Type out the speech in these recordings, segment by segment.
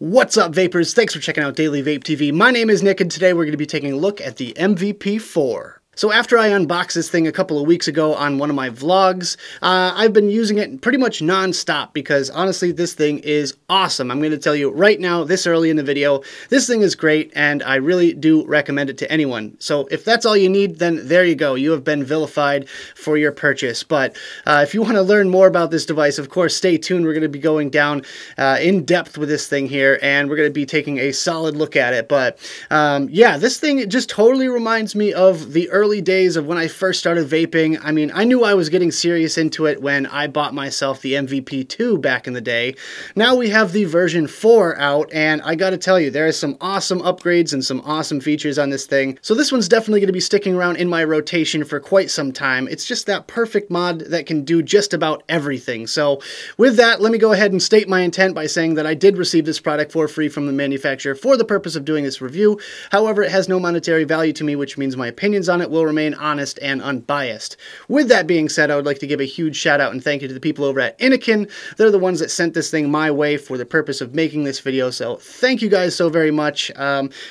What's up, vapors? Thanks for checking out Daily Vape TV. My name is Nick, and today we're going to be taking a look at the MVP4. So after I unboxed this thing a couple of weeks ago on one of my vlogs, I've been using it pretty much non-stop because honestly this thing is awesome. I'm going to tell you right now, this early in the video, this thing is great and I really do recommend it to anyone. So if that's all you need, then there you go. You have been vilified for your purchase. But if you want to learn more about this device, of course, stay tuned. We're going to be going down in depth with this thing here and we're going to be taking a solid look at it. But yeah, this thing just totally reminds me of the early days of when I first started vaping. I mean, I knew I was getting serious into it when I bought myself the MVP2 back in the day. Now we have the version 4 out, and I gotta tell you, there are some awesome upgrades and some awesome features on this thing. So this one's definitely gonna be sticking around in my rotation for quite some time. It's just that perfect mod that can do just about everything. So with that, let me go ahead and state my intent by saying that I did receive this product for free from the manufacturer for the purpose of doing this review. However, it has no monetary value to me, which means my opinions on it will remain honest and unbiased. With that being said, I would like to give a huge shout out and thank you to the people over at Innokin. They're the ones that sent this thing my way for the purpose of making this video, so thank you guys so very much.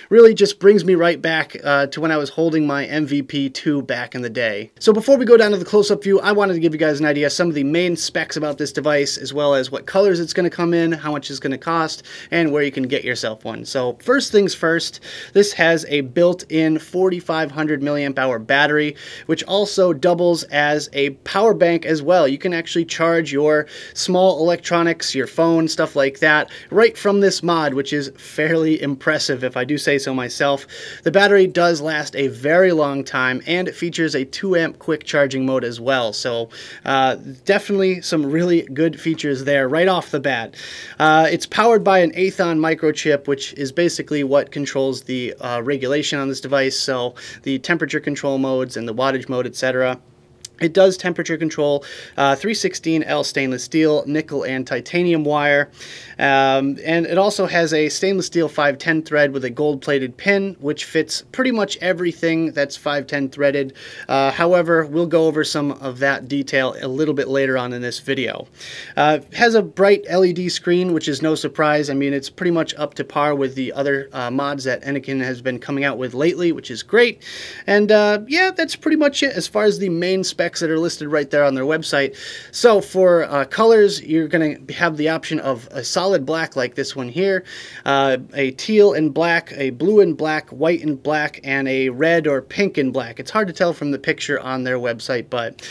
Really just brings me right back to when I was holding my MVP2 back in the day. So before we go down to the close-up view, I wanted to give you guys an idea of some of the main specs about this device, as well as what colors it's going to come in, how much it's going to cost, and where you can get yourself one. So first things first, this has a built-in 4,500 milliamp hour battery, which also doubles as a power bank as well. You can actually charge your small electronics, your phone, stuff like that, right from this mod, which is fairly impressive if I do say so myself. The battery does last a very long time, and it features a 2 amp quick charging mode as well. So definitely some really good features there right off the bat. It's powered by an Aethon microchip, which is basically what controls the regulation on this device. So the temperature control modes and the wattage mode, etc. It does temperature control 316L stainless steel, nickel, and titanium wire. And it also has a stainless steel 510 thread with a gold-plated pin, which fits pretty much everything that's 510 threaded. However, we'll go over some of that detail a little bit later on in this video. It has a bright LED screen, which is no surprise. I mean, it's pretty much up to par with the other mods that Innokin has been coming out with lately, which is great. And yeah, that's pretty much it as far as the main specs that are listed right there on their website. So for colors, you're going to have the option of a solid black like this one here, a teal and black, a blue and black, white and black, and a red or pink and black. It's hard to tell from the picture on their website, but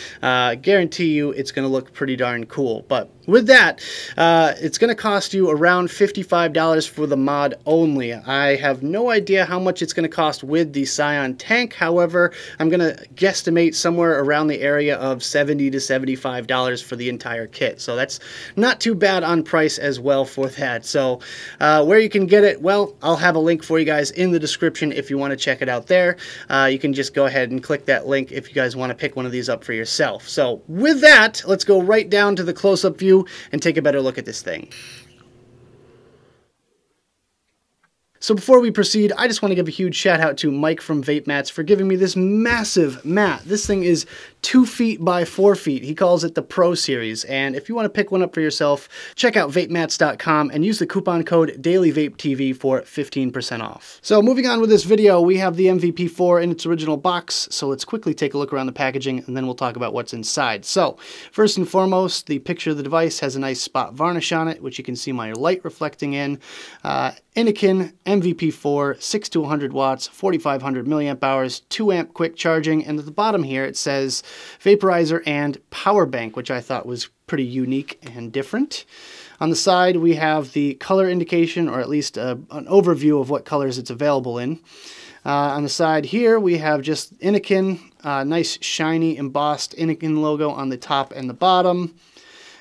guarantee you it's going to look pretty darn cool. But with that, it's going to cost you around $55 for the mod only. I have no idea how much it's going to cost with the Scion tank. However, I'm going to guesstimate somewhere around the area of $70 to $75 for the entire kit. So that's not too bad on price as well for that. So where you can get it, well, I'll have a link for you guys in the description if you want to check it out there. You can just go ahead and click that link if you guys want to pick one of these up for yourself. So with that, let's go right down to the close-up view and take a better look at this thing. So before we proceed, I just want to give a huge shout out to Mike from Vape Mats for giving me this massive mat. This thing is 2 feet by 4 feet. He calls it the Pro Series. And if you want to pick one up for yourself, check out vapemats.com and use the coupon code DailyVapeTV for 15% off. So moving on with this video, we have the MVP4 in its original box. So let's quickly take a look around the packaging and then we'll talk about what's inside. So first and foremost, the picture of the device has a nice spot varnish on it, which you can see my light reflecting in. Innokin MVP4, 6 to 100 watts, 4,500 milliamp hours, 2 amp quick charging, and at the bottom here it says vaporizer and power bank, which I thought was pretty unique and different. On the side we have the color indication, or at least an overview of what colors it's available in. On the side here we have just Innokin, nice shiny embossed Innokin logo on the top and the bottom.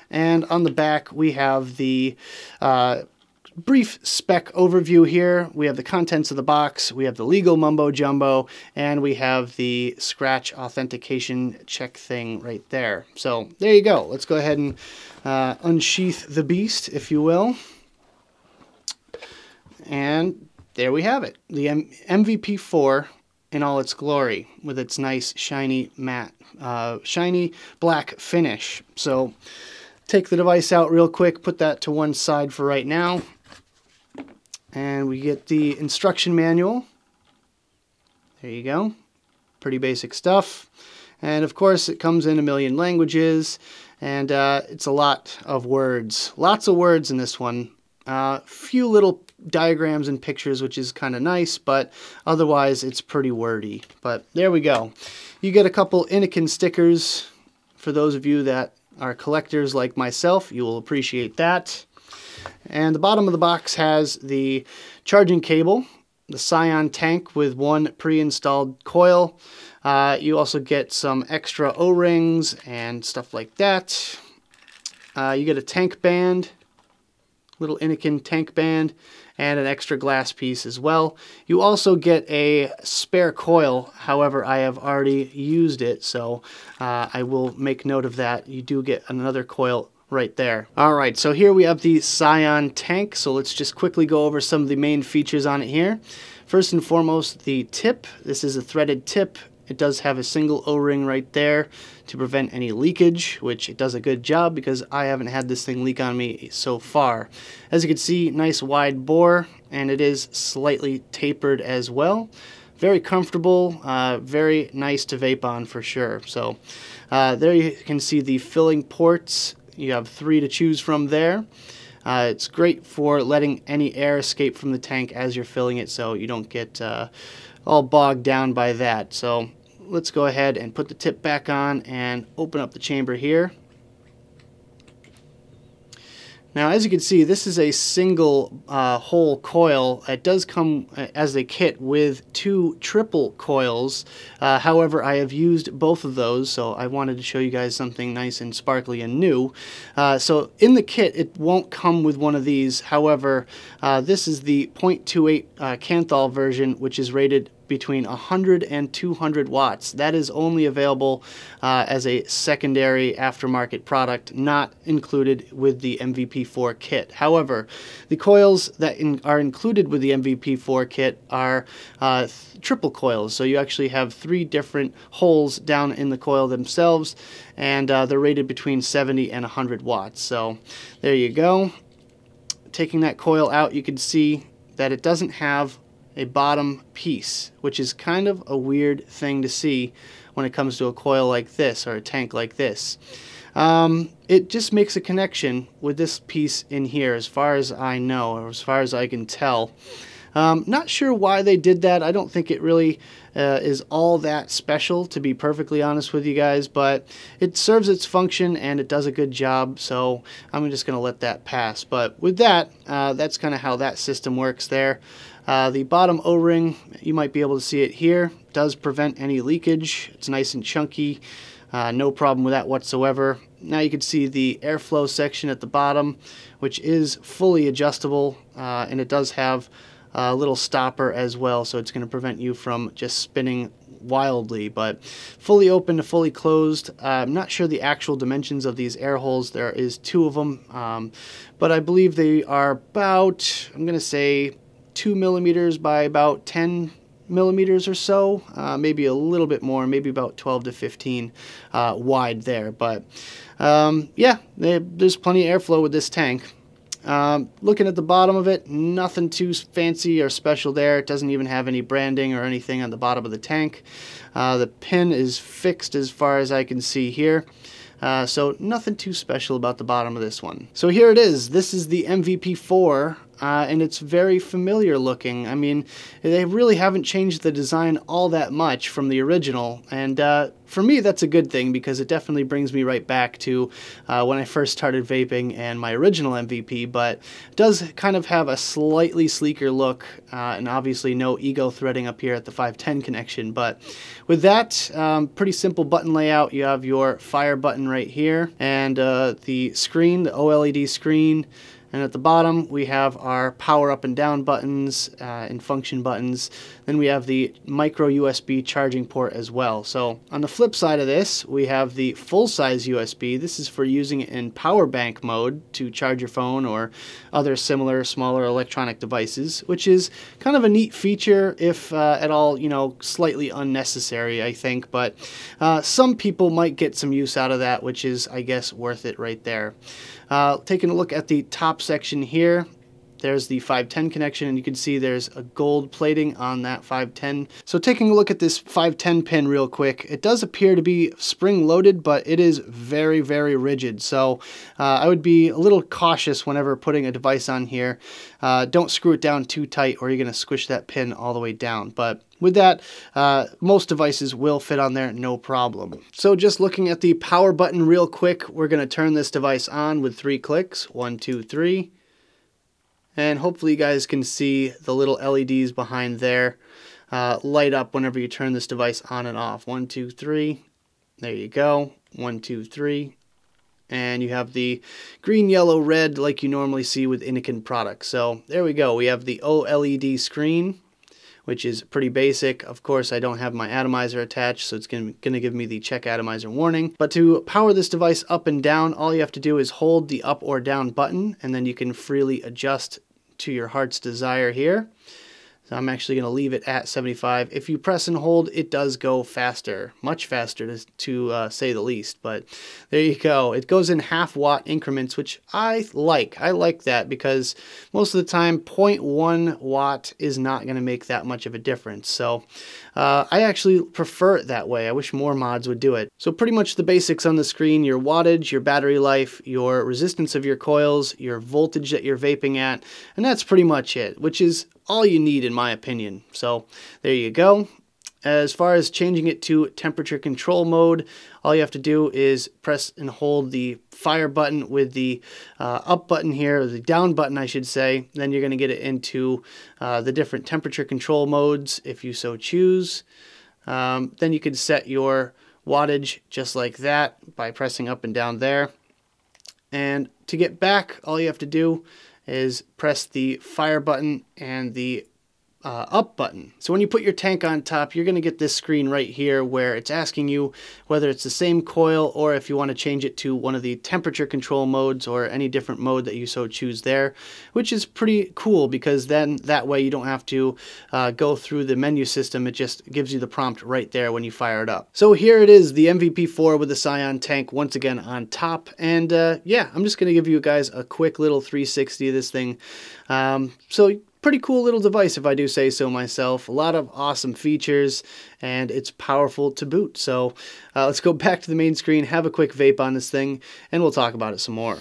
And on the back we have the brief spec overview here. We have the contents of the box, we have the legal mumbo jumbo, and we have the scratch authentication check thing right there. So there you go. Let's go ahead and unsheath the beast, if you will. And there we have it. The MVP4 in all its glory with its nice shiny matte, shiny black finish. So take the device out real quick, put that to one side for right now. And we get the instruction manual. There you go. Pretty basic stuff. And of course it comes in a million languages, and it's a lot of words. Lots of words in this one. Few little diagrams and pictures, which is kind of nice, but otherwise it's pretty wordy. But there we go. You get a couple Innokin stickers. For those of you that are collectors like myself, you will appreciate that. And the bottom of the box has the charging cable, the Scion tank with one pre-installed coil. You also get some extra O-rings and stuff like that. You get a tank band, little Innokin tank band, and an extra glass piece as well. You also get a spare coil. However, I have already used it, so I will make note of that. You do get another coil right there. Alright, so here we have the Scion tank, so let's just quickly go over some of the main features on it here. First and foremost, the tip. This is a threaded tip. It does have a single O-ring right there to prevent any leakage, which it does a good job because I haven't had this thing leak on me so far. As you can see, nice wide bore, and it is slightly tapered as well. Very comfortable, very nice to vape on for sure. So there you can see the filling ports. You have 3 to choose from there. It's great for letting any air escape from the tank as you're filling it, so you don't get all bogged down by that. So let's go ahead and put the tip back on and open up the chamber here. Now, as you can see, this is a single hole coil. It does come as a kit with 2 triple coils. However, I have used both of those, so I wanted to show you guys something nice and sparkly and new. So in the kit, it won't come with one of these. However, this is the 0.28 Kanthal version, which is rated between 100 and 200 watts. That is only available as a secondary aftermarket product, not included with the MVP4 kit. However, the coils that are included with the MVP4 kit are triple coils, so you actually have 3 different holes down in the coil themselves, and they're rated between 70 and 100 watts. So there you go. Taking that coil out, you can see that it doesn't have a bottom piece, which is kind of a weird thing to see when it comes to a coil like this or a tank like this. It just makes a connection with this piece in here, as far as I know, or as far as I can tell. Not sure why they did that. I don't think it really is all that special, to be perfectly honest with you guys, but it serves its function and it does a good job, so I'm just going to let that pass. But with that, that's kind of how that system works there. The bottom O-ring, you might be able to see it here, does prevent any leakage. It's nice and chunky, no problem with that whatsoever. Now you can see the airflow section at the bottom, which is fully adjustable, and it does have a little stopper as well, so it's going to prevent you from just spinning wildly. But fully open to fully closed. I'm not sure the actual dimensions of these air holes. There is 2 of them, but I believe they are about, I'm going to say, 2 millimeters by about 10 millimeters or so, maybe a little bit more, maybe about 12 to 15 wide there. But yeah, there's plenty of airflow with this tank. Looking at the bottom of it, nothing too fancy or special there. It doesn't even have any branding or anything on the bottom of the tank. The pin is fixed as far as I can see here. So nothing too special about the bottom of this one. So here it is. This is the MVP4, and it's very familiar looking. I mean, they really haven't changed the design all that much from the original, and for me that's a good thing because it definitely brings me right back to when I first started vaping and my original MVP, but it does kind of have a slightly sleeker look, and obviously no ego threading up here at the 510 connection. But with that, pretty simple button layout. You have your fire button right here, and the screen, the OLED screen, and at the bottom we have our power up and down buttons and function buttons. Then we have the micro USB charging port as well. So on the flip side of this, we have the full-size USB. This is for using it in power bank mode to charge your phone or other similar smaller electronic devices, which is kind of a neat feature, if at all, you know, slightly unnecessary, I think. But some people might get some use out of that, which is, I guess, worth it right there. Taking a look at the top section here, there's the 510 connection, and you can see there's a gold plating on that 510. So taking a look at this 510 pin real quick, it does appear to be spring loaded, but it is very, very rigid. So I would be a little cautious whenever putting a device on here. Don't screw it down too tight or you're going to squish that pin all the way down. But with that, most devices will fit on there, no problem. So just looking at the power button real quick, we're going to turn this device on with 3 clicks. 1, 2, 3. And hopefully you guys can see the little LEDs behind there light up whenever you turn this device on and off. 1, 2, 3. There you go. 1, 2, 3. And you have the green, yellow, red like you normally see with Innokin products. So there we go. We have the OLED screen, which is pretty basic. Of course, I don't have my atomizer attached, so it's going to give me the check atomizer warning. But to power this device up and down, all you have to do is hold the up or down button, and then you can freely adjust to your heart's desire here. So I'm actually going to leave it at 75. If you press and hold, it does go faster, much faster to say the least. But there you go. It goes in half-watt increments, which I like. I like that because most of the time 0.1 watt is not going to make that much of a difference. So I actually prefer it that way. I wish more mods would do it. So pretty much the basics on the screen: your wattage, your battery life, your resistance of your coils, your voltage that you're vaping at, and that's pretty much it, which is all you need in my opinion. So there you go. As far as changing it to temperature control mode, all you have to do is press and hold the fire button with the up button here, or the down button I should say. Then you're going to get it into the different temperature control modes if you so choose. Then you can set your wattage just like that by pressing up and down there. And to get back, all you have to do is press the fire button and the up button. So when you put your tank on top, you're going to get this screen right here where it's asking you whether it's the same coil or if you want to change it to one of the temperature control modes or any different mode that you so choose there, which is pretty cool because then that way you don't have to go through the menu system. It just gives you the prompt right there when you fire it up. So here it is, the MVP4 with the Scion tank once again on top. And yeah, I'm just going to give you guys a quick little 360 of this thing. So pretty cool little device if I do say so myself. A lot of awesome features and it's powerful to boot. So let's go back to the main screen, have a quick vape on this thing, and we'll talk about it some more.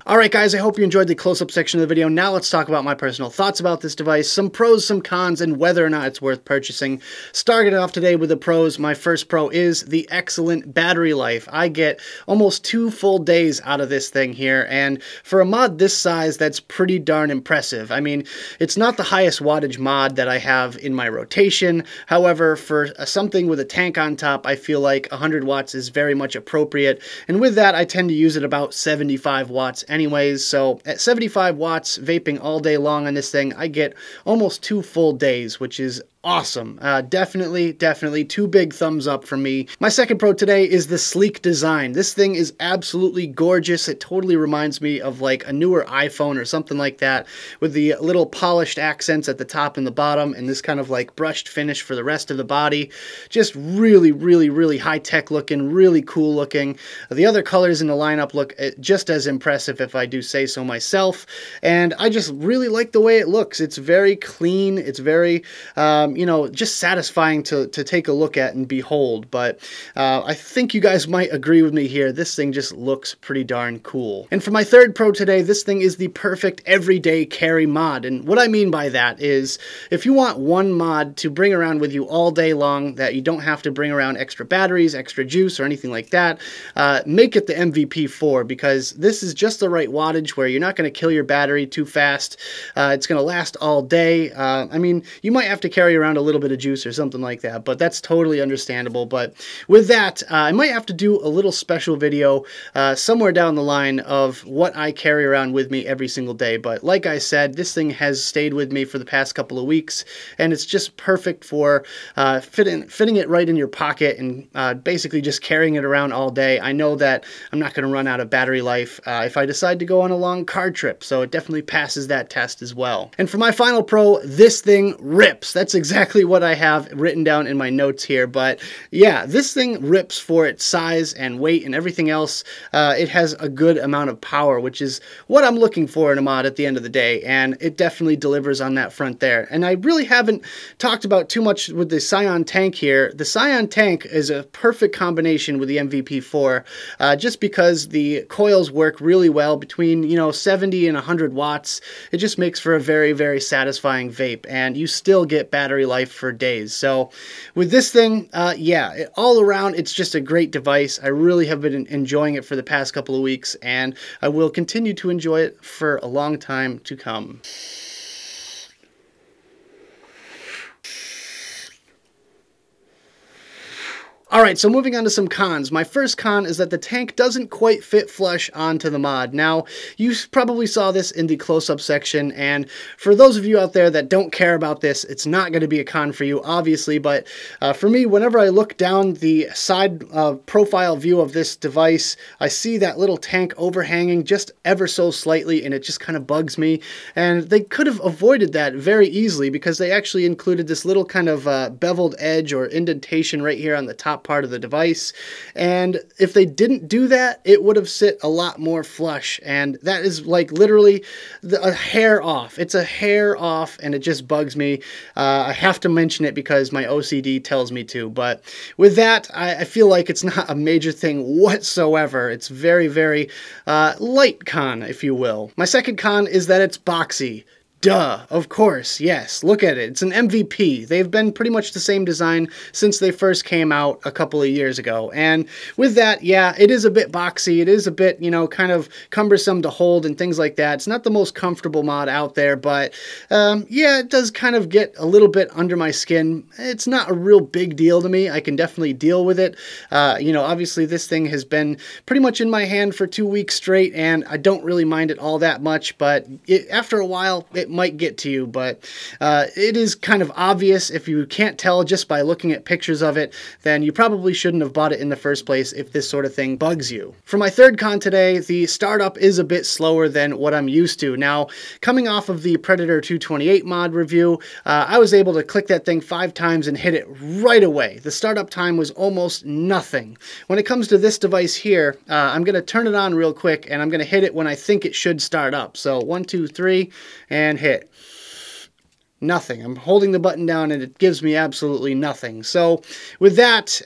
Alright guys, I hope you enjoyed the close-up section of the video. Now let's talk about my personal thoughts about this device, some pros, some cons, and whether or not it's worth purchasing. Starting off today with the pros, my first pro is the excellent battery life. I get almost 2 full days out of this thing here, and for a mod this size, that's pretty darn impressive. I mean, it's not the highest wattage mod that I have in my rotation. However, for something with a tank on top, I feel like 100 watts is very much appropriate, and with that, I tend to use it about 75 watts anyways. So at 75 watts, vaping all day long on this thing, I get almost 2 full days, which is awesome. Definitely 2 big thumbs up from me. My second pro today is the sleek design. This thing is absolutely gorgeous. It totally reminds me of like a newer iPhone or something like that, with the little polished accents at the top and the bottom and this kind of like brushed finish for the rest of the body. Just really high-tech looking, really cool looking. The other colors in the lineup look just as impressive if I do say so myself, and I just really like the way it looks. It's very clean. It's very you know, just satisfying to take a look at and behold. But I think you guys might agree with me here. This thing just looks pretty darn cool. And for my third pro today, this thing is the perfect everyday carry mod. And what I mean by that is if you want one mod to bring around with you all day long that you don't have to bring around extra batteries, extra juice, or anything like that, make it the MVP4, because this is just the right wattage where you're not going to kill your battery too fast. It's going to last all day. I mean, you might have to carry around a little bit of juice or something like that, but that's totally understandable. But with that, I might have to do a little special video somewhere down the line of what I carry around with me every single day. But like I said, this thing has stayed with me for the past couple of weeks, and it's just perfect for fitting it right in your pocket and basically just carrying it around all day. I know that I'm not going to run out of battery life if I decide to go on a long car trip, so it definitely passes that test as well. And for my final pro, this thing rips. That's exactly exactly what I have written down in my notes here, but yeah, this thing rips for its size and weight and everything else. It has a good amount of power, which is what I'm looking for in a mod at the end of the day, and it definitely delivers on that front there. And I really haven't talked about too much with the Scion tank here. The Scion tank is a perfect combination with the MVP4, just because the coils work really well between, you know, 70 and 100 watts. It just makes for a very, very satisfying vape, and you still get battery life for days. So with this thing, yeah, all around, it's just a great device. I really have been enjoying it for the past couple of weeks, and I will continue to enjoy it for a long time to come. Alright, so moving on to some cons. My first con is that the tank doesn't quite fit flush onto the mod. Now, you probably saw this in the close-up section, and for those of you out there that don't care about this, it's not going to be a con for you, obviously, but for me, whenever I look down the side profile view of this device, I see that little tank overhanging just ever so slightly, and it just kind of bugs me, and they could have avoided that very easily because they actually included this little kind of beveled edge or indentation right here on the top part of the device, and if they didn't do that, it would have sit a lot more flush, and that is like literally a hair off. It's a hair off, and it just bugs me. I have to mention it because my OCD tells me to, but with that, I feel like it's not a major thing whatsoever. It's very, very light con, if you will. My second con is that it's boxy. Duh, of course, yes. Look at it. It's an MVP. They've been pretty much the same design since they first came out a couple of years ago. And with that, yeah, it is a bit boxy. It is a bit, you know, kind of cumbersome to hold and things like that. It's not the most comfortable mod out there, but yeah, it does kind of get a little bit under my skin. It's not a real big deal to me. I can definitely deal with it. You know, obviously this thing has been pretty much in my hand for 2 weeks straight, and I don't really mind it all that much, but after a while, it might get to you, but it is kind of obvious. If you can't tell just by looking at pictures of it, then you probably shouldn't have bought it in the first place if this sort of thing bugs you. For my third con today, the startup is a bit slower than what I'm used to. Now, coming off of the Predator 228 mod review, I was able to click that thing 5 times and hit it right away. The startup time was almost nothing. When it comes to this device here, I'm going to turn it on real quick, and I'm going to hit it when I think it should start up. So 1, 2, 3, and hit. Nothing. I'm holding the button down and it gives me absolutely nothing. So with that,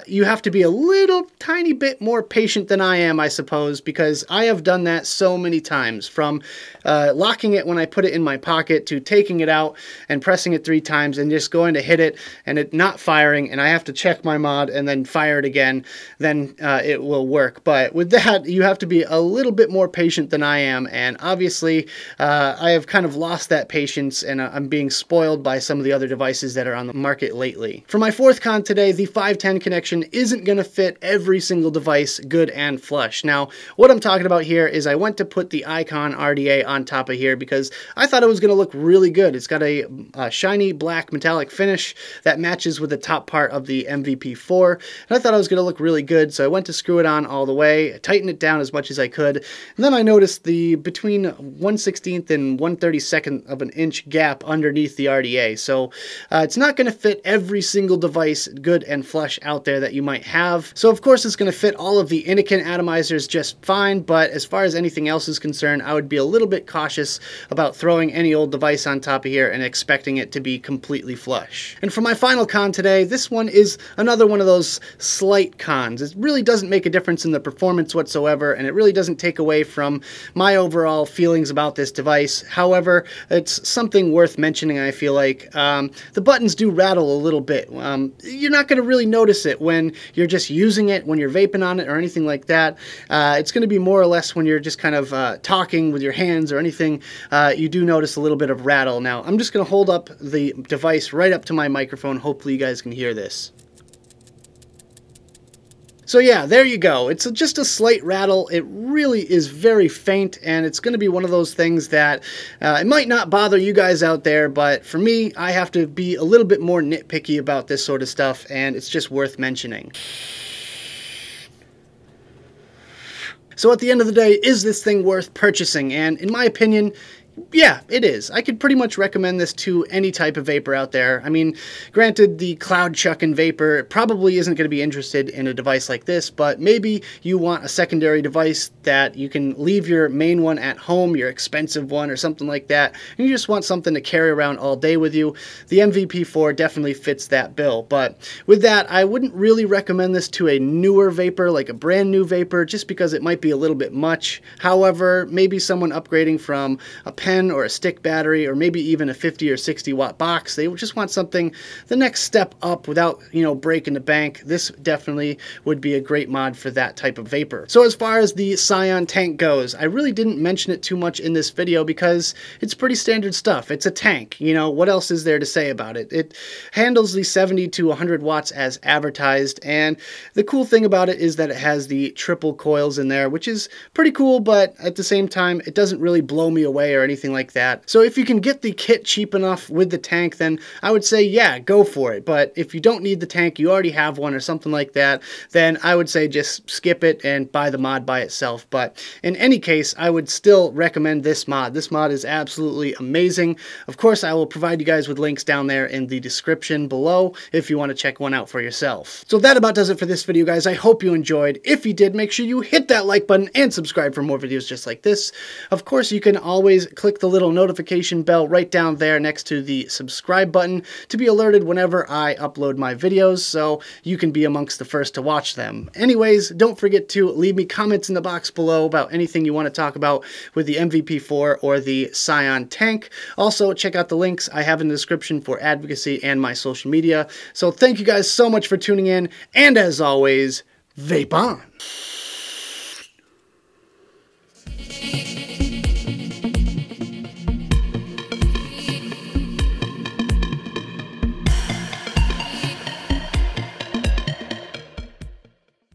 you have to be a little tiny bit more patient than I am, I suppose, because I have done that so many times, from locking it when I put it in my pocket to taking it out and pressing it 3 times and just going to hit it and it not firing, and I have to check my mod and then fire it again, then it will work. But with that, you have to be a little bit more patient than I am, and obviously I have kind of lost that patience, and I'm being spoiled by some of the other devices that are on the market lately. For my fourth con today, the 510 connection isn't going to fit every single device good and flush. Now, what I'm talking about here is I went to put the Icon RDA on top of here because I thought it was going to look really good. It's got a shiny black metallic finish that matches with the top part of the MVP4, and I thought it was going to look really good, so I went to screw it on all the way, tighten it down as much as I could, and then I noticed the between 1/16 and 1/32 of an inch gap underneath the RDA. So it's not going to fit every single device good and flush out there that you might have. So of course it's going to fit all of the Innokin atomizers just fine, but as far as anything else is concerned, I would be a little bit cautious about throwing any old device on top of here and expecting it to be completely flush. And for my final con today, this one is another one of those slight cons. It really doesn't make a difference in the performance whatsoever, and it really doesn't take away from my overall feelings about this device. However, it's something worth mentioning, I feel like. The buttons do rattle a little bit. You're not going to really notice it when you're just using it, when you're vaping on it or anything like that. It's going to be more or less when you're just kind of talking with your hands or anything, you do notice a little bit of rattle. Now, I'm just going to hold up the device right up to my microphone. Hopefully you guys can hear this. So yeah, there you go. It's just a slight rattle. It really is very faint, and it's going to be one of those things that it might not bother you guys out there, but for me, I have to be a little bit more nitpicky about this sort of stuff, and it's just worth mentioning. So at the end of the day, is this thing worth purchasing? And in my opinion, Yeah, it is. I could pretty much recommend this to any type of vapor out there. I mean, granted, the cloud chucking vapor probably isn't going to be interested in a device like this, but maybe you want a secondary device that you can leave your main one at home, your expensive one or something like that, and you just want something to carry around all day with you. The MVP4 definitely fits that bill. But with that, I wouldn't really recommend this to a newer vapor, like a brand new vapor, just because it might be a little bit much. However, maybe someone upgrading from a pen or a stick battery, or maybe even a 50 or 60 watt box, they just want something the next step up without, breaking the bank. This definitely would be a great mod for that type of vapor. So as far as the Scion tank goes, I really didn't mention it too much in this video because it's pretty standard stuff. It's a tank. What else is there to say about it? It handles the 70 to 100 watts as advertised, and the cool thing about it is that it has the triple coils in there, which is pretty cool, but at the same time, it doesn't really blow me away or anything like that. So if you can get the kit cheap enough with the tank, then I would say, yeah, go for it. But if you don't need the tank, you already have one or something like that, then I would say just skip it and buy the mod by itself. But in any case, I would still recommend this mod. This mod is absolutely amazing. Of course, I will provide you guys with links down there in the description below if you want to check one out for yourself. So that about does it for this video, guys. I hope you enjoyed. If you did, make sure you hit that like button and subscribe for more videos just like this. Of course, you can always click the little notification bell right down there next to the subscribe button to be alerted whenever I upload my videos, so you can be amongst the first to watch them. Anyways, don't forget to leave me comments in the box below about anything you want to talk about with the MVP4 or the Scion tank. Also, check out the links I have in the description for advocacy and my social media. So thank you guys so much for tuning in, and as always, vape on!